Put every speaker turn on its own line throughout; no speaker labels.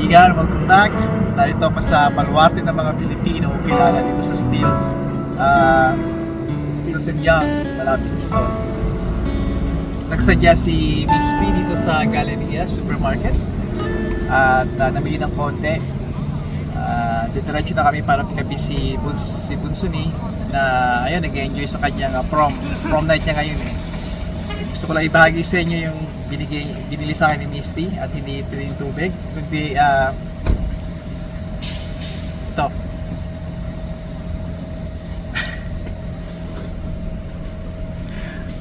kaibigan, welcome back. Narito ako sa baluarte ng mga Pilipino kilala dito sa Steels and Young, malapit dito. Nagsadya si Misty dito sa Galleria Supermarket at namili ng konti. Diretso na kami para pick up si Bunsuni na ayun, nag-enjoy sa kanyang prom night niya ngayon eh. Gusto ko lang ibahagi sa inyo yung binili sa akin ni Misty at hindi ito yung tubig, kundi ito.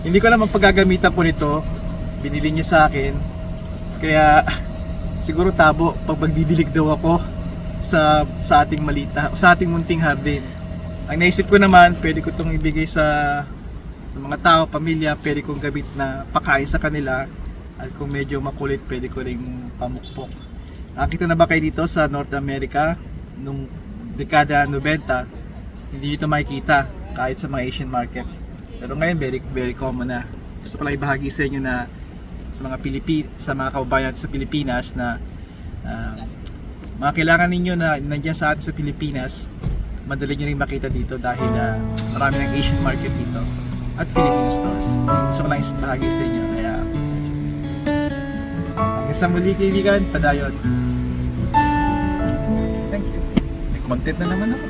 Hindi ko naman paggagamitan po nito, binili niya sa akin, kaya siguro tabo pag magdidilig daw ako sa ating sa ating munting hardin. Ang naisip ko naman, pwede ko itong ibigay sa mga tao, pamilya, pwede kong gamit na pakain sa kanila, at kung medyo makulit, pwede ko ring pamukpok. Nakita na ba kayo dito sa North America nung dekada 90? Hindi ito makikita kahit sa mga Asian market. Pero ngayon very common na. Gusto ko lang ibahagi sa inyo na sa mga kababayan sa Pilipinas na mga kailangan ninyo na nandiyan sa atin sa Pilipinas, madali nyo rin makita dito dahil marami ng Asian market dito at Filipino stores. Gusto ko lang ibahagi sa inyo. Kaya hanggang sa muli kaibigan, padayon. Thank you. May content na naman ako.